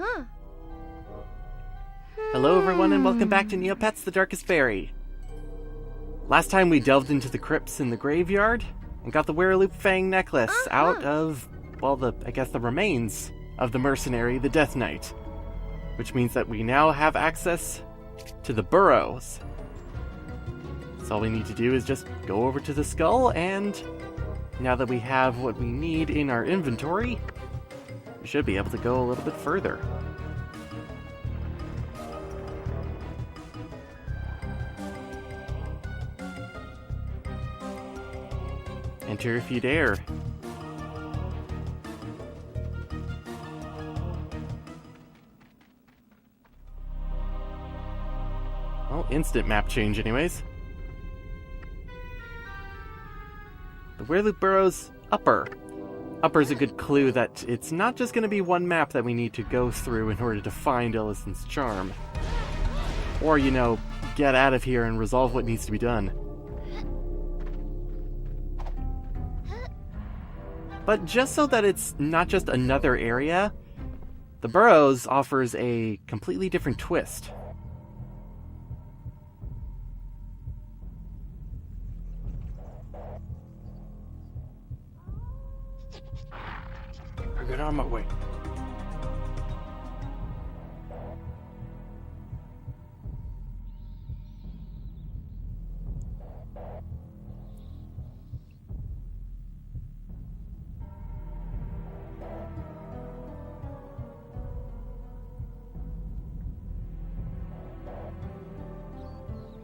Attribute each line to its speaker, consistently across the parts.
Speaker 1: Huh.
Speaker 2: Hello everyone and welcome back to Neopets, the Darkest Faerie. Last time we delved into the crypts in the graveyard and got the Wereloop Fang necklace out of, well, the remains of the mercenary, the Death Knight. Which means that we now have access to the burrows. So all we need to do is just go over to the skull, and now that we have what we need in our inventory, we should be able to go a little bit further. Enter if you dare. Well, instant map change anyways. The Wereloop Burrow's upper. Upper's a good clue that it's not just going to be one map that we need to go through in order to find Illison's charm. Or, you know, get out of here and resolve what needs to be done. But just so that it's not just another area, the Burrows offers a completely different twist. I get on my way.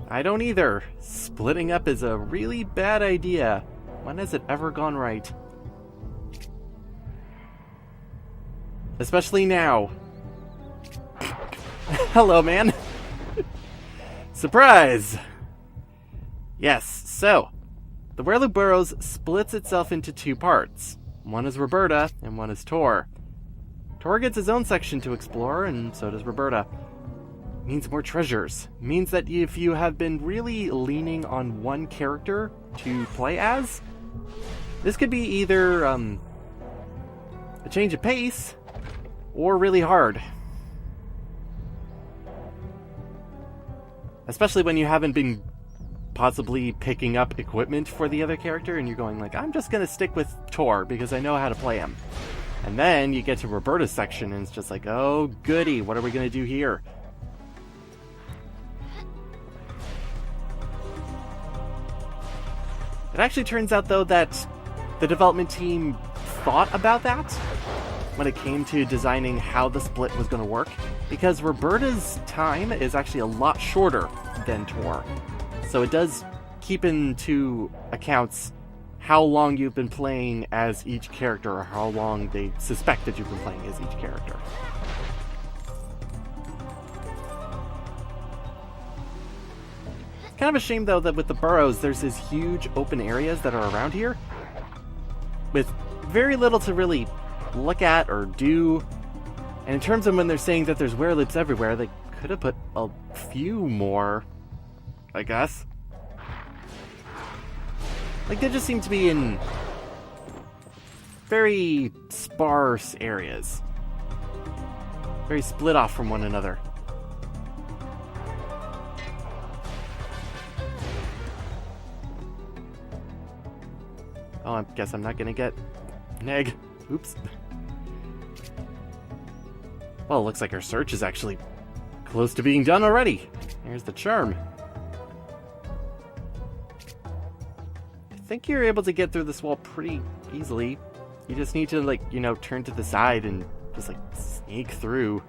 Speaker 2: I don't either. Splitting up is a really bad idea. When has it ever gone right? Especially now. Hello, man. Surprise! Yes, so, the Wereloop Burrows splits itself into two parts. One is Roberta, and one is Tor. Tor gets his own section to explore, and so does Roberta. Means more treasures. Means that if you have been really leaning on one character to play as, this could be either a change of pace or really hard. Especially when you haven't been possibly picking up equipment for the other character and you're going like, I'm just gonna stick with Tor because I know how to play him. And then you get to Roberta's section and it's just like, oh goody, what are we gonna do here? It actually turns out, though, that the development team thought about that when it came to designing how the split was going to work, because Roberta's time is actually a lot shorter than Tor. So it does keep into accounts how long you've been playing as each character, or how long they suspect that you've been playing as each character. Kind of a shame, though, that with the burrows, there's these huge open areas that are around here with very little to really look at or do. And in terms of when they're saying that there's wereloops everywhere, they could have put a few more, I guess. Like, they just seem to be in very sparse areas. Very split off from one another. Oh, I guess I'm not gonna get neg. Oops. Well, it looks like our search is actually close to being done already. Here's the charm. I think you're able to get through this wall pretty easily. You just need to, like, you know, turn to the side and just, like, sneak through.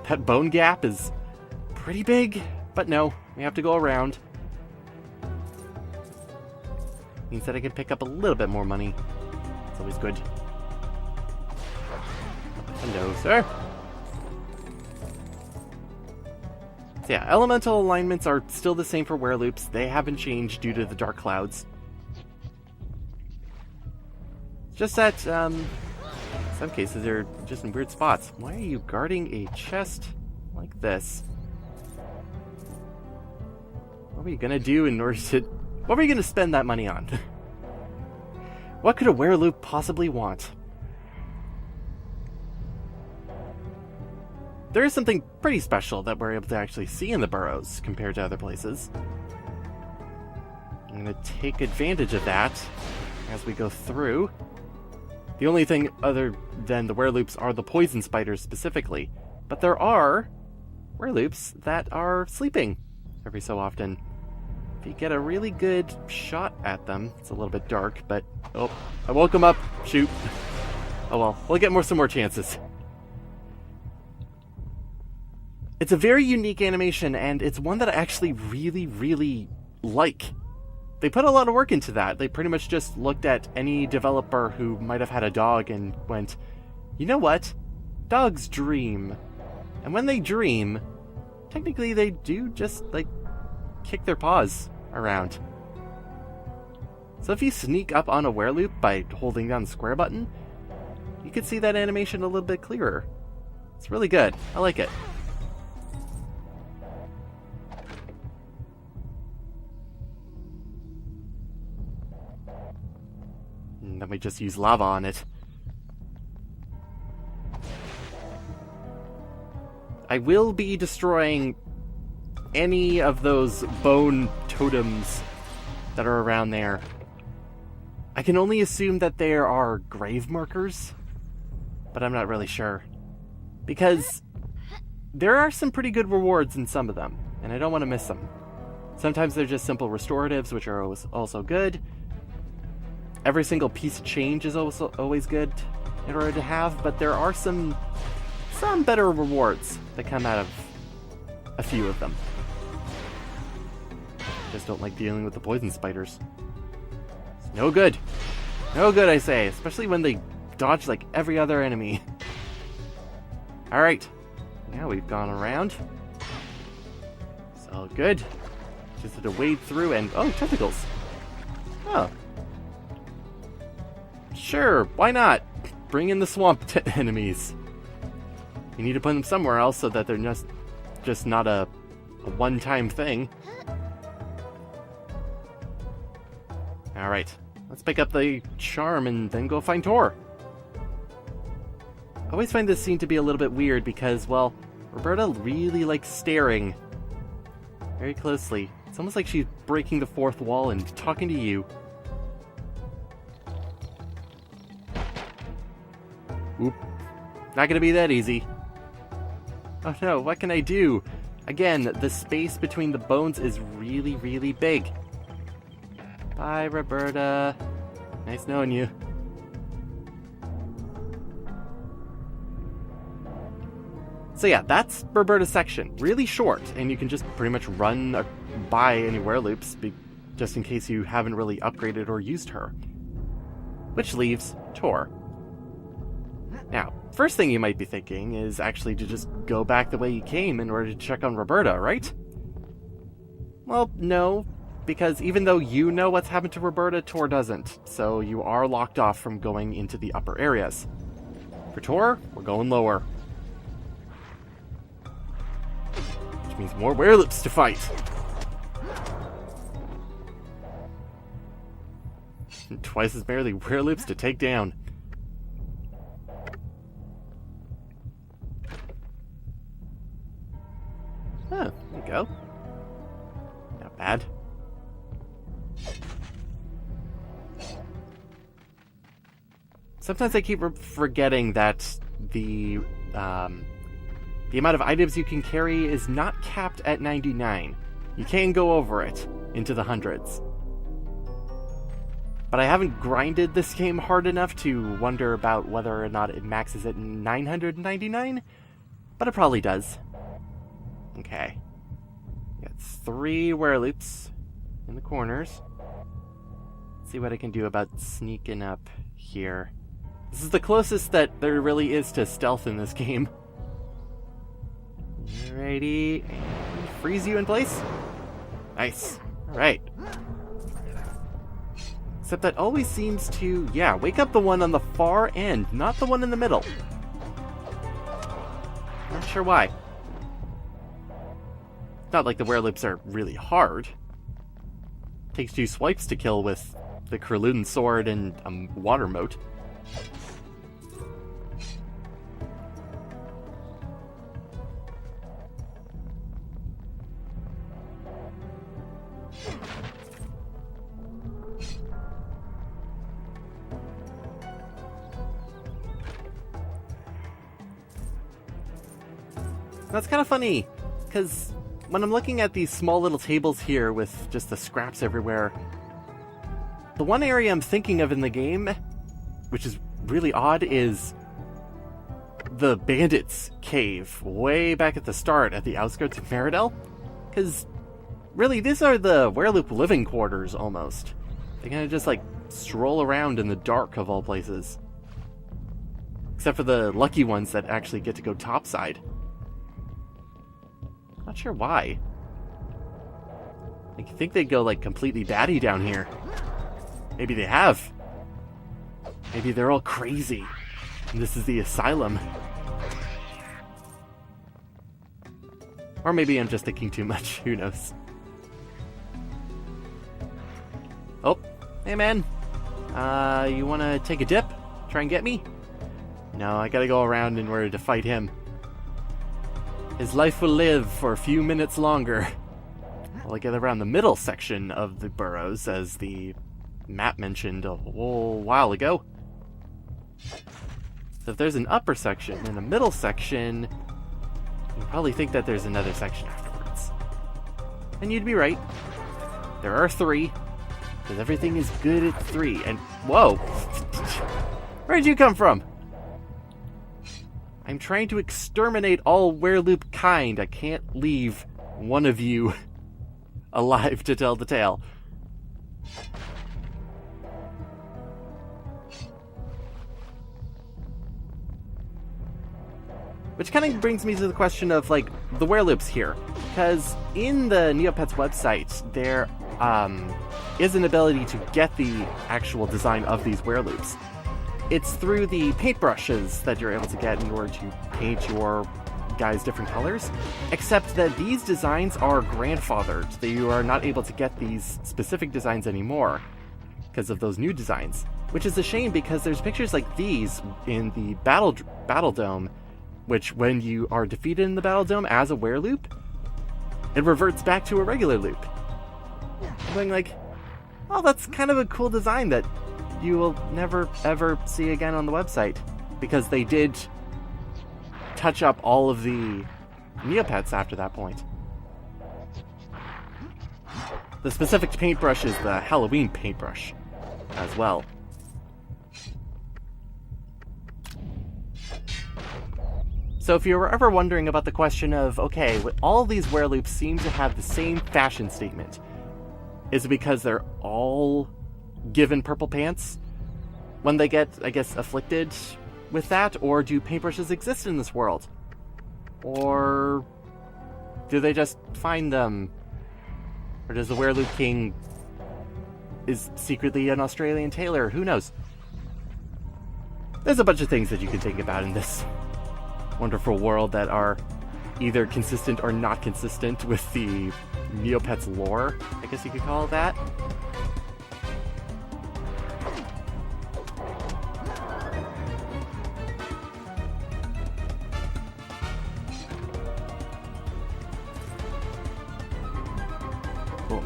Speaker 2: That bone gap is pretty big, but no, we have to go around. Means that I can pick up a little bit more money. It's always good. Hello, sir. So yeah, elemental alignments are still the same for wereloops. They haven't changed due to the dark clouds. Just that, some cases they're just in weird spots. Why are you guarding a chest like this? What were you gonna do in order to... What were you gonna spend that money on? What could a wereloop possibly want? there is something pretty special that we're able to actually see in the burrows compared to other places. I'm going to take advantage of that as we go through. The only thing other than the wereloops are the poison spiders specifically, but there are wereloops that are sleeping every so often. If you get a really good shot at them, it's a little bit dark, but oh, I woke him up. Shoot. Oh well, we'll get some more chances. It's a very unique animation, and it's one that I actually really, really like. They put a lot of work into that. They pretty much just looked at any developer who might have had a dog and went, you know what? Dogs dream. And when they dream, technically they do just, like, kick their paws around. So if you sneak up on a wereloop by holding down the square button, you can see that animation a little bit clearer. It's really good. I like it. And then we just use lava on it. I will be destroying any of those bone totems that are around there. I can only assume that there are grave markers, but I'm not really sure. Because there are some pretty good rewards in some of them, and I don't want to miss them. Sometimes they're just simple restoratives, which are also good. Every single piece of change is also always good in order to have, but there are some better rewards that come out of a few of them. Just don't like dealing with the poison spiders. It's no good. No good, I say, especially when they dodge like every other enemy. Alright, now we've gone around. It's all good. Just had to wade through and... oh, tentacles. Oh. Sure, why not? Bring in the swamp enemies. You need to put them somewhere else so that they're just not a one-time thing. Alright, let's pick up the charm and then go find Tor. I always find this scene to be a little bit weird because, well, Roberta really likes staring very closely. It's almost like she's breaking the fourth wall and talking to you. Oop. Not gonna be that easy. Oh no, what can I do? Again, the space between the bones is really, really big. Bye, Roberta. Nice knowing you. So yeah, that's Roberta's section. Really short, and you can just pretty much run by any wereloops, just in case you haven't really upgraded or used her. Which leaves Tor. Now, first thing you might be thinking is actually to just go back the way you came in order to check on Roberta, right? Well, no, because even though you know what's happened to Roberta, Tor doesn't, so you are locked off from going into the upper areas. For Tor, we're going lower. Which means more wereloops to fight. And twice as many wereloops to take down. Oh, there you go. Not bad. Sometimes I keep forgetting that the amount of items you can carry is not capped at 99. You can go over it into the hundreds. But I haven't grinded this game hard enough to wonder about whether or not it maxes at 999, but it probably does. Okay. Got 3 wereloops in the corners. Let's see what I can do about sneaking up here. This is the closest that there really is to stealth in this game. Alrighty, and freeze you in place. Nice. Alright. Except that always seems to, yeah, wake up the one on the far end, not the one in the middle. Not sure why. Not like the wereloops are really hard. Takes 2 swipes to kill with the Kurlun sword and a water moat. That's kind of funny, because when I'm looking at these small little tables here with just the scraps everywhere, the one area I'm thinking of in the game, which is really odd, is the bandits' cave, way back at the start at the outskirts of Meridel. Because, really, these are the Wereloop living quarters, almost. They kind of just, like, stroll around in the dark, of all places. Except for the lucky ones that actually get to go topside. Not sure why. I think they'd go, like, completely batty down here. Maybe they have. Maybe they're all crazy. And this is the asylum. Or maybe I'm just thinking too much. Who knows? Oh, hey man. You wanna take a dip? Try and get me? No, I gotta go around in order to fight him. His life will live for a few minutes longer. While I get around the middle section of the burrows, as the map mentioned a whole while ago. So if there's an upper section and a middle section, you probably think that there's another section afterwards. And you'd be right. There are 3, because everything is good at 3. And, whoa! Where'd you come from? I'm trying to exterminate all Wereloop kind. I can't leave one of you alive to tell the tale. Which kind of brings me to the question of, like, the Wereloops here. Because in the Neopets website, there is an ability to get the actual design of these Wereloops. It's through the paintbrushes that you're able to get in order to paint your guys different colors. Except that these designs are grandfathered. That you are not able to get these specific designs anymore because of those new designs. Which is a shame, because there's pictures like these in the Battle Dome, which when you are defeated in the Battle Dome as a Wereloop, it reverts back to a regular loop. I'm going like, oh, that's kind of a cool design that you will never ever see again on the website, because they did touch up all of the Neopets after that point. The specific paintbrush is the Halloween paintbrush as well. So if you were ever wondering about the question of, okay, all these Wereloops seem to have the same fashion statement, is it because they're all given purple pants when they get, I guess, afflicted with that? Or do paintbrushes exist in this world? Or do they just find them? Or does the Wereloop King is secretly an Australian tailor? Who knows? There's a bunch of things that you can think about in this wonderful world that are either consistent or not consistent with the Neopets lore, I guess you could call it that. Cool.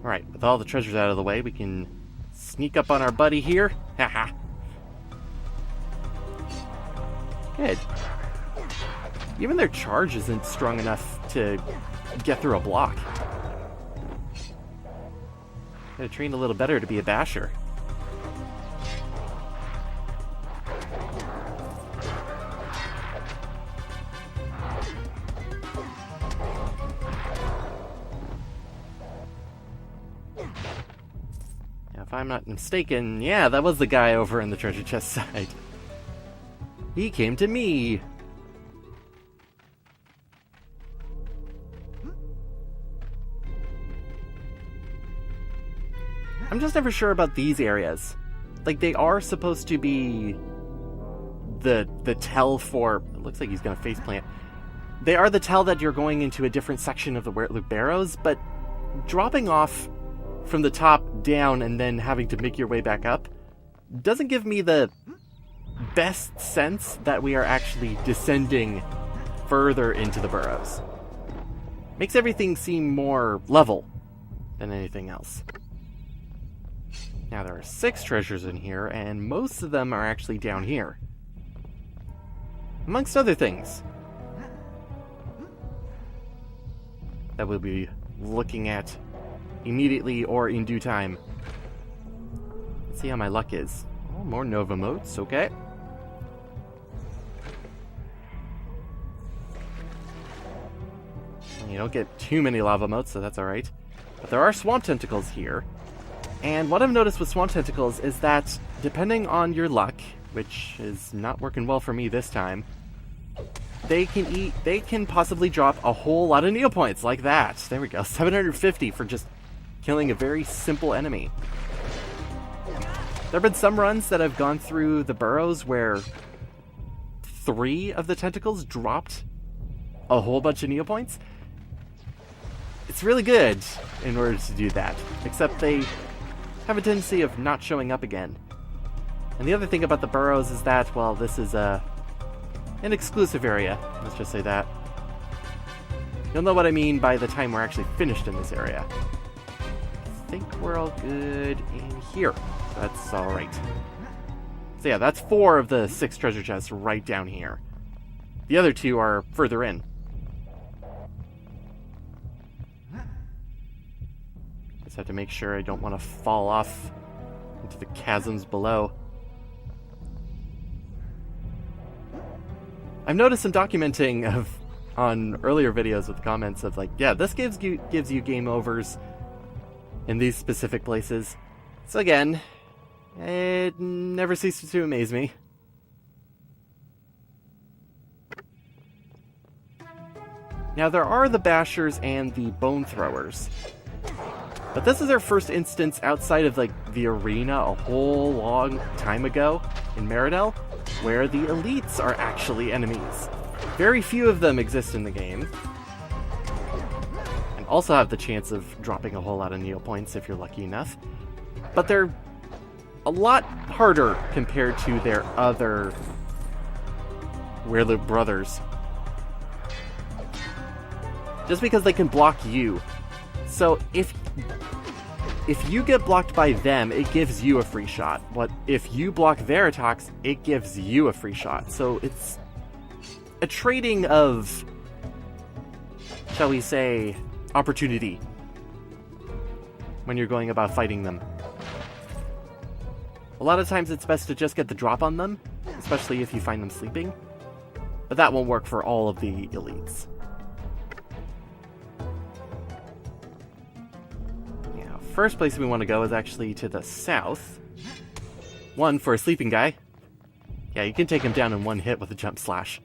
Speaker 2: Alright, with all the treasures out of the way, we can sneak up on our buddy here. Haha. Good. Even their charge isn't strong enough to get through a block. Gotta train a little better to be a basher. Now, if I'm not mistaken, yeah, that was the guy over in the treasure chest side. He came to me. I'm just never sure about these areas. Like, they are supposed to be the tell for... It looks like he's gonna faceplant. They are the tell that you're going into a different section of the Wereloop Barrows, but dropping off from the top down and then having to make your way back up doesn't give me the best sense that we are actually descending further into the burrows. Makes everything seem more level than anything else. Now, there are 6 treasures in here, and most of them are actually down here. Amongst other things that we'll be looking at immediately or in due time. Let's see how my luck is. Oh, more Nova motes, okay. You don't get too many lava motes, so that's alright. But there are swamp tentacles here. And what I've noticed with swamp tentacles is that, depending on your luck, which is not working well for me this time, they can possibly drop a whole lot of Neopoints, like that. There we go, 750 for just killing a very simple enemy. There have been some runs that I've gone through the burrows where 3 of the tentacles dropped a whole bunch of Neopoints. It's really good in order to do that, except they have a tendency of not showing up again. And the other thing about the burrows is that, well, this is an exclusive area, let's just say that. You'll know what I mean by the time we're actually finished in this area. I think we're all good in here. That's alright. So yeah, that's 4 of the 6 treasure chests right down here. The other 2 are further in. Just have to make sure I don't want to fall off into the chasms below. I've noticed some documenting on earlier videos with comments of like, yeah, this gives you game overs in these specific places. So again, it never ceases to amaze me. Now there are the Bashers and the Bone Throwers. But this is our first instance outside of, like, the arena a whole long time ago in Meridel, where the elites are actually enemies. Very few of them exist in the game. And also have the chance of dropping a whole lot of Neopoints if you're lucky enough. But they're a lot harder compared to their other Wereloop brothers. Just because they can block you. So if you get blocked by them, it gives you a free shot. But if you block their attacks, it gives you a free shot. So it's a trading of, shall we say, opportunity when you're going about fighting them. A lot of times it's best to just get the drop on them, especially if you find them sleeping. But that won't work for all of the elites. First place we want to go is actually to the south. 1 for a sleeping guy. Yeah, you can take him down in 1 hit with a jump slash.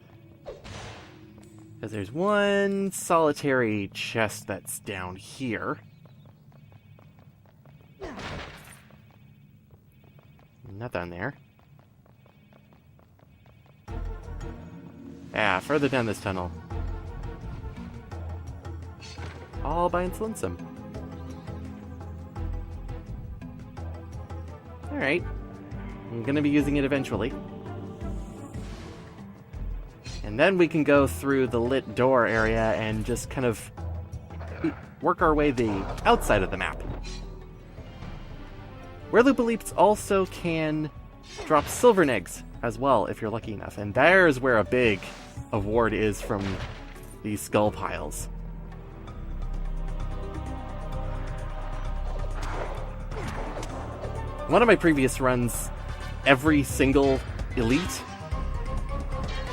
Speaker 2: Because there's 1 solitary chest that's down here. Not down there. Yeah, further down this tunnel. All by its lonesome. Alright. I'm gonna be using it eventually. And then we can go through the lit door area and just kind of work our way the outside of the map. Wereloop elites also can drop silver eggs as well, if you're lucky enough. And there's where a big award is from these skull piles. One of my previous runs, every single elite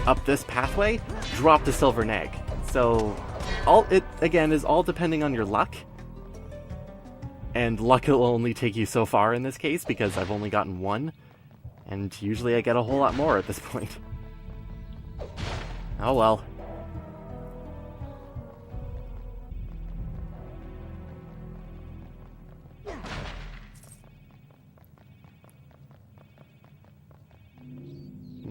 Speaker 2: up this pathway dropped a silver egg. So it again is all depending on your luck. And luck will only take you so far in this case because I've only gotten 1. And usually I get a whole lot more at this point. Oh well.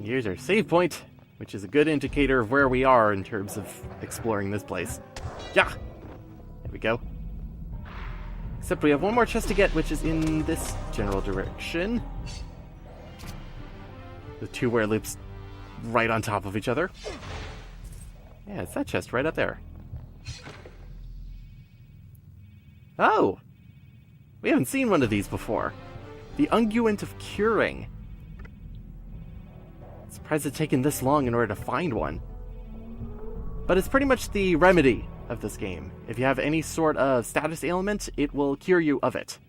Speaker 2: Here's our save point, which is a good indicator of where we are in terms of exploring this place. Yeah! There we go. Except we have 1 more chest to get, which is in this general direction. The 2 wereloops right on top of each other. Yeah, it's that chest right up there. Oh! We haven't seen one of these before. The Unguent of Curing. Surprised it's taken this long in order to find one. But it's pretty much the remedy of this game. If you have any sort of status ailment, it will cure you of it.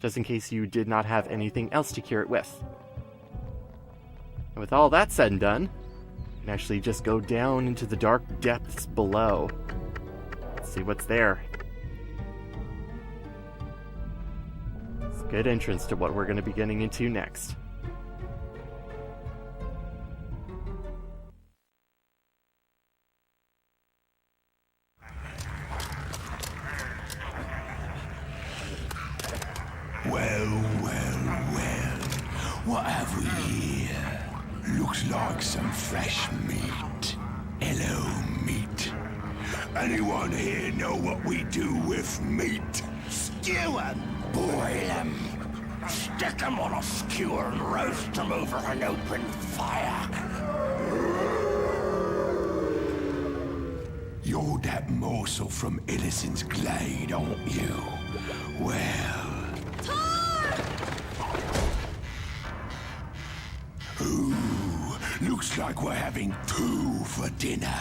Speaker 2: Just in case you did not have anything else to cure it with. And with all that said and done, you can actually just go down into the dark depths below. Let's see what's there. It's a good entrance to what we're going to be getting into next.
Speaker 1: What have we here? Looks like some fresh meat. Ello meat. Anyone here know what we do with meat? Stew 'em, boil 'em, stick 'em on a skewer and roast 'em over an open fire. You're that morsel from Illison's Glade, aren't you? Well... Ooh, looks like we're having 2 for dinner.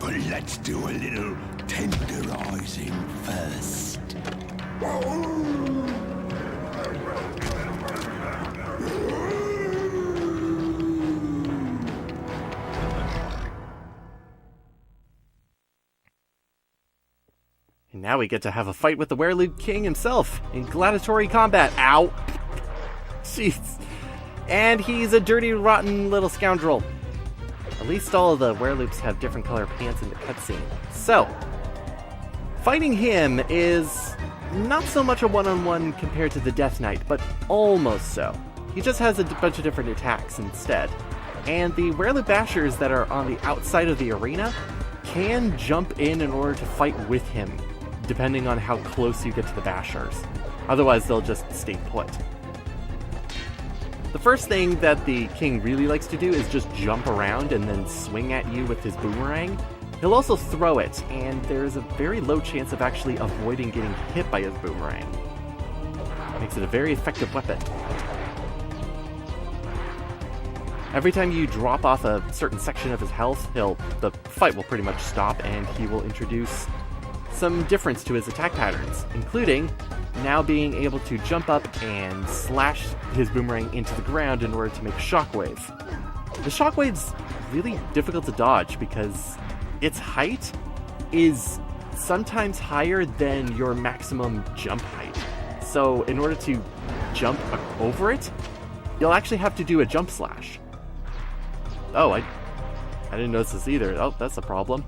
Speaker 1: But let's do a little tenderizing first.
Speaker 2: And now we get to have a fight with the Wereloop King himself in gladiatory combat. Ow! Jeez. And he's a dirty, rotten little scoundrel. At least all of the wereloops have different color pants in the cutscene. So, fighting him is not so much a one-on-one compared to the Death Knight, but almost so. He just has a bunch of different attacks instead. And the wereloop bashers that are on the outside of the arena can jump in order to fight with him, depending on how close you get to the bashers. Otherwise, they'll just stay put. The first thing that the king really likes to do is just jump around and then swing at you with his boomerang. He'll also throw it, and there's a very low chance of actually avoiding getting hit by his boomerang. Makes it a very effective weapon. Every time you drop off a certain section of his health, the fight will pretty much stop, and he will introduce some difference to his attack patterns, including now being able to jump up and slash his boomerang into the ground in order to make shockwave. The shockwave's really difficult to dodge because its height is sometimes higher than your maximum jump height. So in order to jump over it, you'll actually have to do a jump slash. Oh, I didn't notice this either. Oh, that's a problem.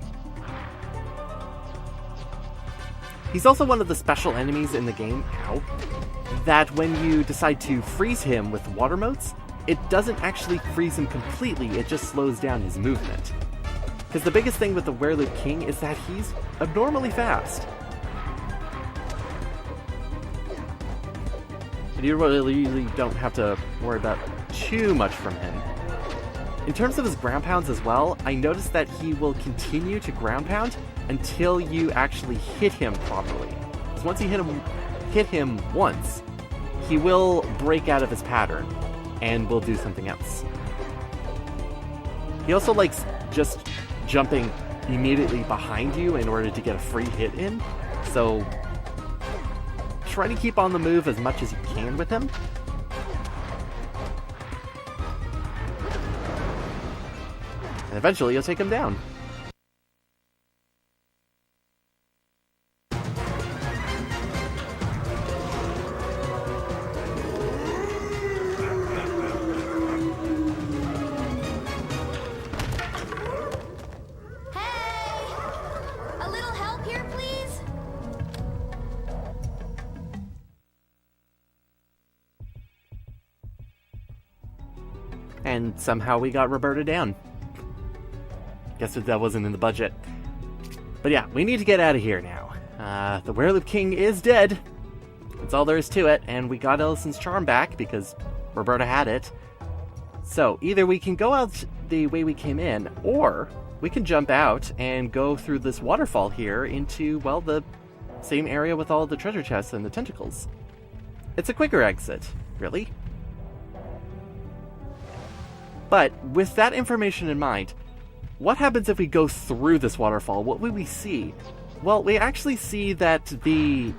Speaker 2: He's also one of the special enemies in the game, that when you decide to freeze him with water motes, it doesn't actually freeze him completely, it just slows down his movement. Because the biggest thing with the Wereloop King is that he's abnormally fast. And you really don't have to worry about too much from him. In terms of his ground pounds as well, I noticed that he will continue to ground pound until you actually hit him properly. Because once you hit him once, he will break out of his pattern and will do something else. He also likes just jumping immediately behind you in order to get a free hit in, so try to keep on the move as much as you can with him. And eventually you'll take him down. And somehow we got Roberta down. Guess that wasn't in the budget. But yeah, we need to get out of here now. The Wereloop King is dead. That's all there is to it, and we got Ellison's charm back because Roberta had it. So either we can go out the way we came in, or we can jump out and go through this waterfall here into, well, the same area with all the treasure chests and the tentacles. It's a quicker exit, really. But with that information in mind, what happens if we go through this waterfall? What would we see? Well, we actually see that the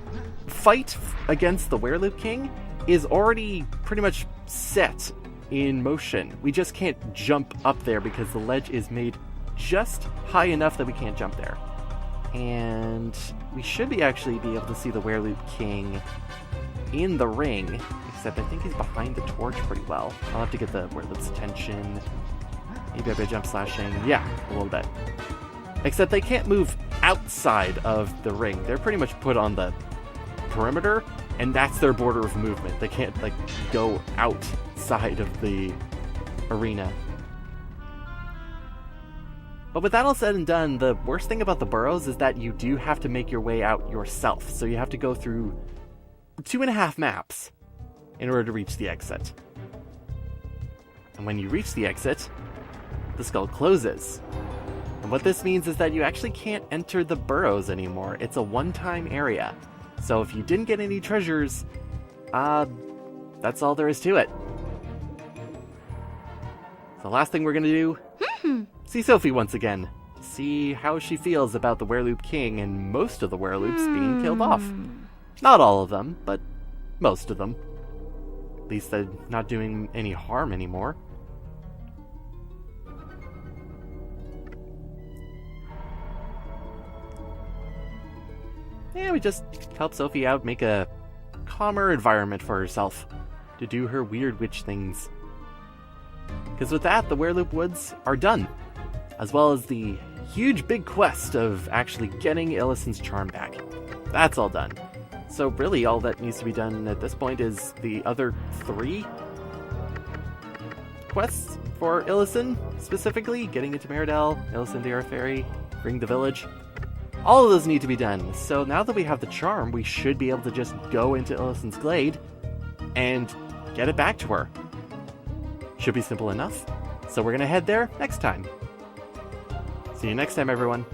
Speaker 2: fight against the Wereloop King is already pretty much set in motion. We just can't jump up there because the ledge is made just high enough that we can't jump there. And we should actually be able to see the Wereloop King in the ring, except I think he's behind the torch pretty well. I'll have to get the Wereloop's attention. Maybe by jump slashing. Yeah, a little bit. Except they can't move outside of the ring. They're pretty much put on the perimeter, and that's their border of movement. They can't, like, go outside of the arena. But with that all said and done, the worst thing about the burrows is that you do have to make your way out yourself. So you have to go through 2.5 maps in order to reach the exit. And when you reach the exit, the skull closes. And what this means is that you actually can't enter the burrows anymore. It's a one-time area. So if you didn't get any treasures, that's all there is to it. The last thing we're gonna do, see Sophie once again. See how she feels about the Wereloop King and most of the Wereloops being killed off. Not all of them, but most of them. At least they're not doing any harm anymore. Yeah, we just help Sophie out, make a calmer environment for herself to do her weird witch things. Because with that, the Wereloop Woods are done, as well as the huge big quest of actually getting Illison's charm back. That's all done. So really, all that needs to be done at this point is the other 3 quests for Illison, specifically getting into Meridel, Illison to Faerie, bring the village. All of those need to be done. So now that we have the charm, we should be able to just go into Illison's Glade and get it back to her. Should be simple enough. So we're going to head there next time. See you next time, everyone.